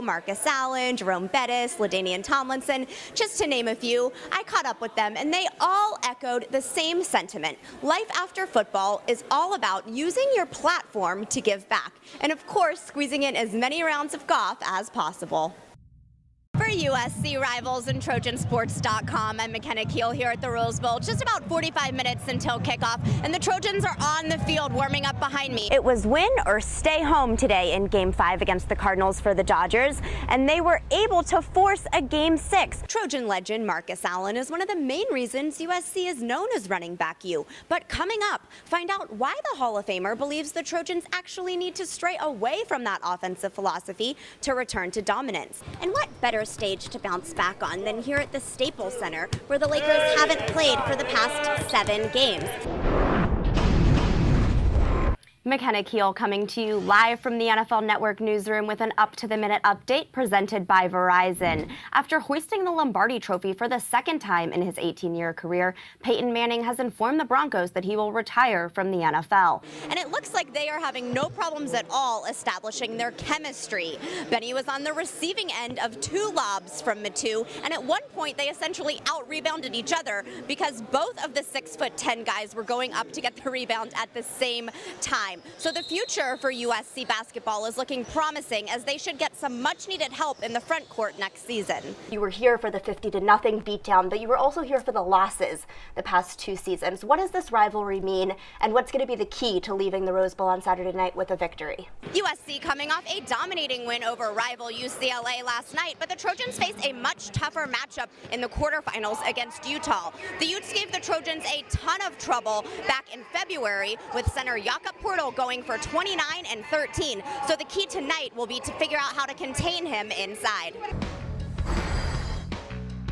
Marcus Allen, Jerome Bettis, LaDainian Tomlinson, just to name a few. I caught up with them and they all echoed the same sentiment. Life after football is all about using your platform to give back. And of course, squeezing in as many rounds of golf as possible. For USC Rivals and Trojansports.com, I'm McKenna Keil here at the Rose Bowl. Just about 45 minutes until kickoff, and the Trojans are on the field warming up behind me. It was win or stay home today in Game 5 against the Cardinals for the Dodgers, and they were able to force a Game 6. Trojan legend Marcus Allen is one of the main reasons USC is known as running back U. But coming up, find out why the Hall of Famer believes the Trojans actually need to stray away from that offensive philosophy to return to dominance. And what better stage to bounce back on than here at the Staples Center, where the Lakers haven't played for the past 7 games. McKenna Keil coming to you live from the NFL Network newsroom with an up-to-the-minute update presented by Verizon. After hoisting the Lombardi Trophy for the second time in his 18-year career, Peyton Manning has informed the Broncos that he will retire from the NFL. And it looks like they are having no problems at all establishing their chemistry. Benny was on the receiving end of 2 lobs from Matu, and at one point they essentially out-rebounded each other because both of the 6'10" guys were going up to get the rebound at the same time. So the future for USC basketball is looking promising, as they should get some much-needed help in the front court next season. You were here for the 50-0 beatdown, but you were also here for the losses the past 2 seasons. What does this rivalry mean, and what's going to be the key to leaving the Rose Bowl on Saturday night with a victory? USC coming off a dominating win over rival UCLA last night, but the Trojans face a much tougher matchup in the quarterfinals against Utah. The Utes gave the Trojans a ton of trouble back in February, with center Jakob Poeltl going for 29 and 13. So the key tonight will be to figure out how to contain him inside.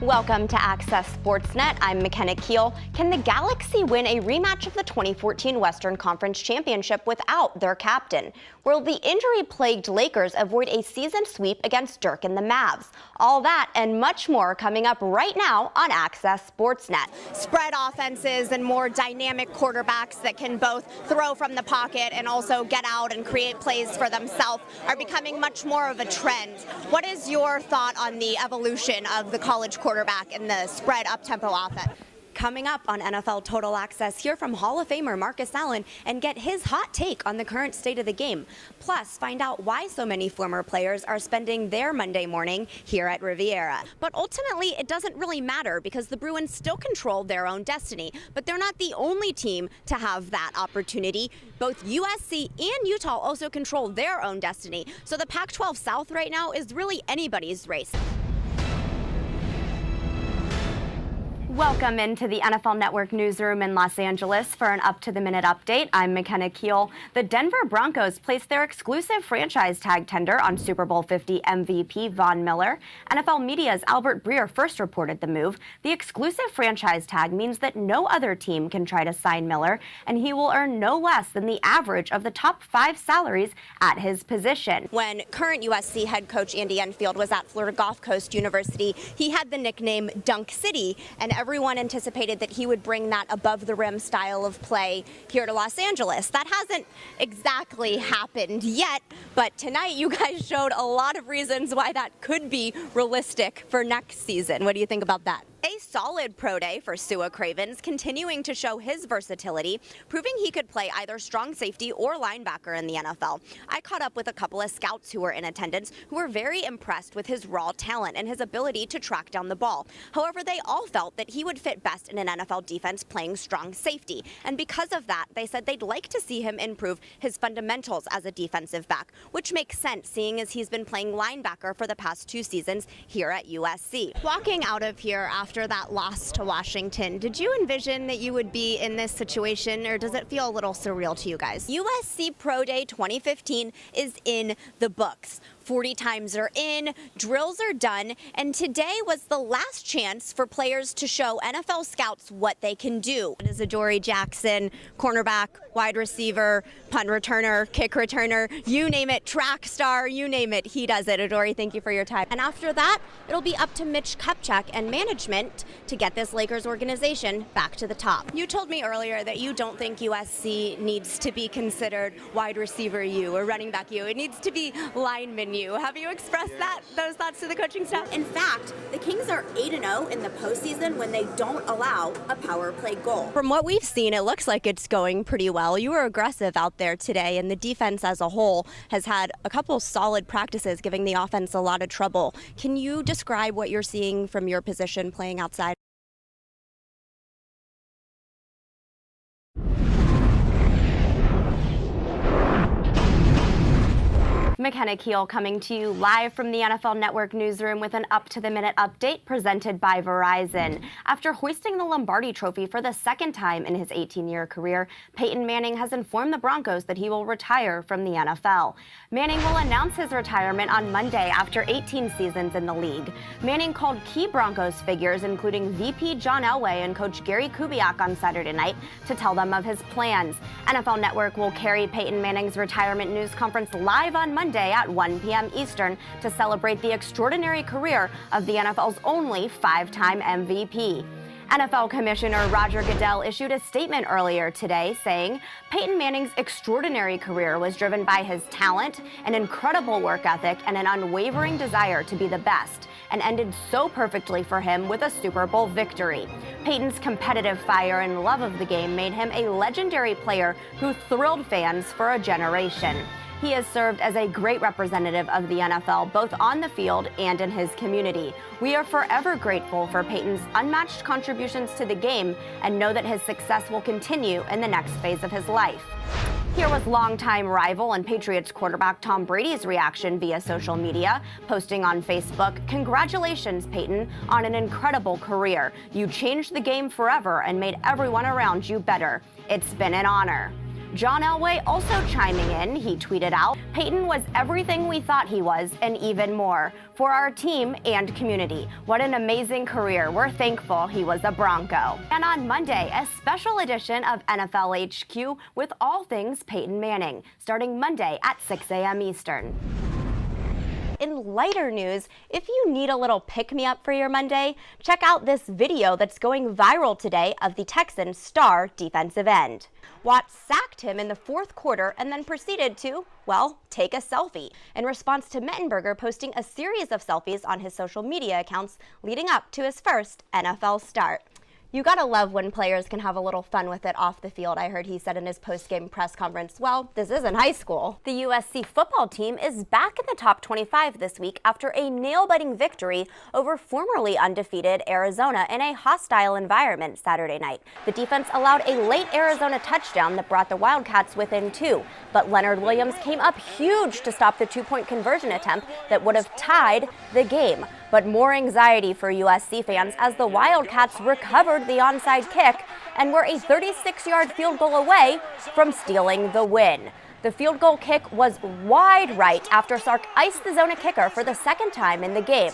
Welcome to Access Sportsnet. I'm McKenna Keil. Can the Galaxy win a rematch of the 2014 Western Conference Championship without their captain? Will the injury-plagued Lakers avoid a season sweep against Dirk and the Mavs? All that and much more coming up right now on Access Sportsnet. Spread offenses and more dynamic quarterbacks that can both throw from the pocket and also get out and create plays for themselves are becoming much more of a trend. What is your thought on the evolution of the college quarterback and the spread up-tempo offense? Coming up on NFL Total Access, hear from Hall of Famer Marcus Allen and get his hot take on the current state of the game. Plus, find out why so many former players are spending their Monday morning here at Riviera. But ultimately, it doesn't really matter because the Bruins still control their own destiny. But they're not the only team to have that opportunity. Both USC and Utah also control their own destiny. So the Pac-12 South right now is really anybody's race. Welcome into the NFL Network newsroom in Los Angeles for an up-to-the-minute update. I'm McKenna Keil. The Denver Broncos placed their exclusive franchise tag tender on Super Bowl 50 MVP Von Miller. NFL Media's Albert Breer first reported the move. The exclusive franchise tag means that no other team can try to sign Miller, and he will earn no less than the average of the top 5 salaries at his position. When current USC head coach Andy Enfield was at Florida Gulf Coast University, he had the nickname Dunk City, and everyone anticipated that he would bring that above-the-rim style of play here to Los Angeles. That hasn't exactly happened yet, but tonight you guys showed a lot of reasons why that could be realistic for next season. What do you think about that? A solid pro day for Sua Cravens, continuing to show his versatility, proving he could play either strong safety or linebacker in the NFL. I caught up with a couple of scouts who were in attendance who were very impressed with his raw talent and his ability to track down the ball. However, they all felt that he would fit best in an NFL defense playing strong safety. And because of that, they said they'd like to see him improve his fundamentals as a defensive back, which makes sense seeing as he's been playing linebacker for the past 2 seasons here at USC. Walking out of here after that loss to Washington, did you envision that you would be in this situation, or does it feel a little surreal to you guys? USC Pro Day 2015 is in the books. 40 times are in, drills are done, and today was the last chance for players to show NFL scouts what they can do. It is Adoree Jackson, cornerback, wide receiver, punt returner, kick returner, you name it, track star, you name it, he does it. Adoree, thank you for your time. And after that, it'll be up to Mitch Kupchak and management to get this Lakers organization back to the top. You told me earlier that you don't think USC needs to be considered wide receiver U or running back U. It needs to be lineman you. Have you expressed those thoughts to the coaching staff? In fact, the Kings are 8-0 in the postseason when they don't allow a power play goal. From what we've seen, it looks like it's going pretty well. You were aggressive out there today, and the defense as a whole has had a couple solid practices, giving the offense a lot of trouble. Can you describe what you're seeing from your position playing outside? McKenna Keil coming to you live from the NFL Network newsroom with an up-to-the-minute update presented by Verizon. After hoisting the Lombardi Trophy for the second time in his 18-year career, Peyton Manning has informed the Broncos that he will retire from the NFL. Manning will announce his retirement on Monday after 18 seasons in the league. Manning called key Broncos figures, including VP John Elway and coach Gary Kubiak, on Saturday night to tell them of his plans. NFL Network will carry Peyton Manning's retirement news conference live on Monday at 1 p.m. Eastern to celebrate the extraordinary career of the NFL's only five-time MVP. NFL Commissioner Roger Goodell issued a statement earlier today saying Peyton Manning's extraordinary career was driven by his talent, an incredible work ethic, and an unwavering desire to be the best, and ended so perfectly for him with a Super Bowl victory. Peyton's competitive fire and love of the game made him a legendary player who thrilled fans for a generation. He has served as a great representative of the NFL, both on the field and in his community. We are forever grateful for Peyton's unmatched contributions to the game and know that his success will continue in the next phase of his life. Here was longtime rival and Patriots quarterback Tom Brady's reaction via social media, posting on Facebook, "Congratulations, Peyton, on an incredible career. You changed the game forever and made everyone around you better. It's been an honor." John Elway also chiming in. He tweeted out, "Peyton was everything we thought he was and even more for our team and community. What an amazing career. We're thankful he was a Bronco." And on Monday, a special edition of NFL HQ with all things Peyton Manning, starting Monday at 6 a.m. Eastern. In lighter news, if you need a little pick-me-up for your Monday, check out this video that's going viral today of the Texans' star defensive end. Watt sacked him in the fourth quarter and then proceeded to, well, take a selfie, in response to Mettenberger posting a series of selfies on his social media accounts leading up to his first NFL start. You gotta love when players can have a little fun with it off the field. I heard he said in his post-game press conference, well, this isn't high school. The USC football team is back in the top 25 this week after a nail-biting victory over formerly undefeated Arizona in a hostile environment Saturday night. The defense allowed a late Arizona touchdown that brought the Wildcats within 2, but Leonard Williams came up huge to stop the 2-point conversion attempt that would have tied the game. But more anxiety for USC fans as the Wildcats recovered the onside kick and were a 36-yard field goal away from stealing the win. The field goal kick was wide right after Sark iced the Zona kicker for the second time in the game.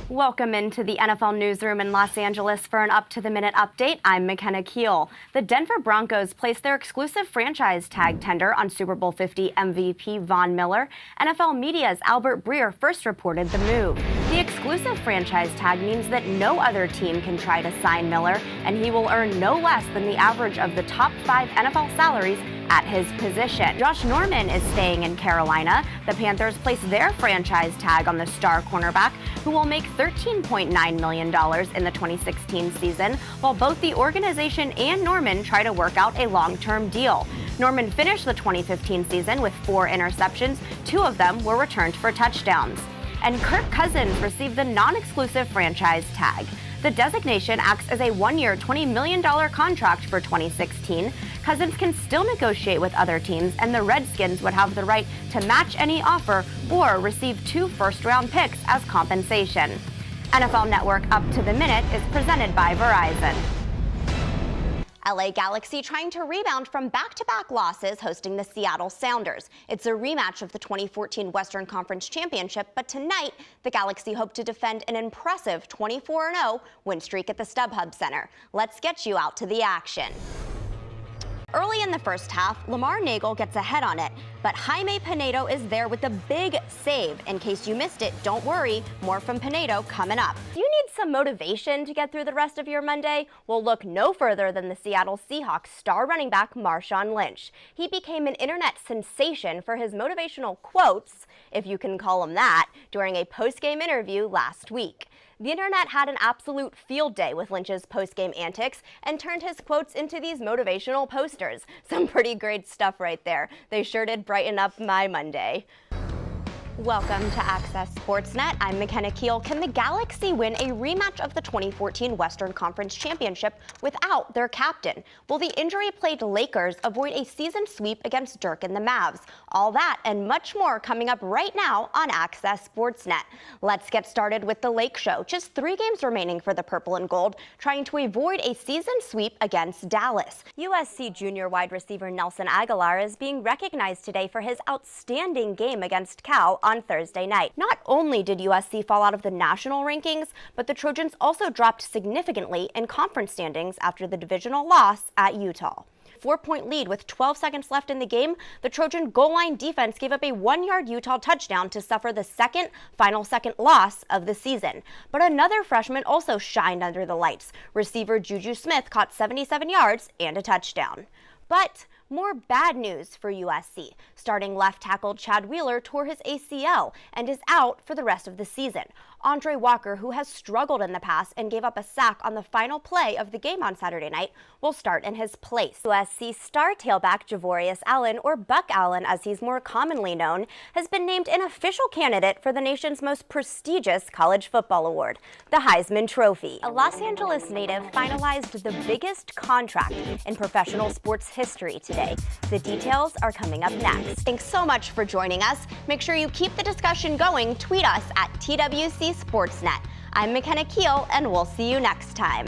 Welcome into the NFL newsroom in Los Angeles for an up-to-the-minute update. I'm McKenna Keil. The Denver Broncos placed their exclusive franchise tag tender on Super Bowl 50 MVP Von Miller. NFL Media's Albert Breer first reported the move. The exclusive franchise tag means that no other team can try to sign Miller, and he will earn no less than the average of the top 5 NFL salaries at his position. Josh Norman is staying in Carolina. The Panthers placed their franchise tag on the star cornerback, who will make $13.9 million in the 2016 season, while both the organization and Norman try to work out a long-term deal. Norman finished the 2015 season with 4 interceptions. 2 of them were returned for touchdowns. And Kirk Cousins received the non-exclusive franchise tag. The designation acts as a 1-year, $20 million contract for 2016. Cousins can still negotiate with other teams, and the Redskins would have the right to match any offer or receive 2 first-round picks as compensation. NFL Network Up to the Minute is presented by Verizon. LA Galaxy trying to rebound from back-to-back losses hosting the Seattle Sounders. It's a rematch of the 2014 Western Conference Championship, but tonight the Galaxy hope to defend an impressive 24-0 win streak at the StubHub Center. Let's get you out to the action. Early in the first half, Lamar Nagel gets ahead on it, but Jaime Pinedo is there with a big save. In case you missed it, don't worry, more from Pinedo coming up. Do you need some motivation to get through the rest of your Monday? Well, look no further than the Seattle Seahawks star running back Marshawn Lynch. He became an internet sensation for his motivational quotes, if you can call them that, during a post-game interview last week. The internet had an absolute field day with Lynch's post-game antics and turned his quotes into these motivational posters. Some pretty great stuff right there. They sure did brighten up my Monday. Welcome to Access Sportsnet. I'm McKenna Keil. Can the Galaxy win a rematch of the 2014 Western Conference Championship without their captain? Will the injury-plagued Lakers avoid a season sweep against Dirk and the Mavs? All that and much more coming up right now on Access Sportsnet. Let's get started with the Lake Show. Just 3 games remaining for the Purple and Gold, trying to avoid a season sweep against Dallas. USC junior wide receiver Nelson Aguilar is being recognized today for his outstanding game against Cal on Thursday night. Not only did USC fall out of the national rankings, but the Trojans also dropped significantly in conference standings after the divisional loss at Utah. 4-point lead with 12 seconds left in the game, the Trojan goal line defense gave up a 1-yard Utah touchdown to suffer the final second loss of the season. But another freshman also shined under the lights. Receiver Juju Smith caught 77 yards and a touchdown. But more bad news for USC. Starting left tackle Chad Wheeler tore his ACL and is out for the rest of the season. Andre Walker, who has struggled in the past and gave up a sack on the final play of the game on Saturday night, will start in his place. USC star tailback Javorius Allen, or Buck Allen as he's more commonly known, has been named an official candidate for the nation's most prestigious college football award, the Heisman Trophy. A Los Angeles native finalized the biggest contract in professional sports history today. The details are coming up next. Thanks so much for joining us. Make sure you keep the discussion going. Tweet us at TWC Sportsnet. I'm McKenna Keil, and we'll see you next time.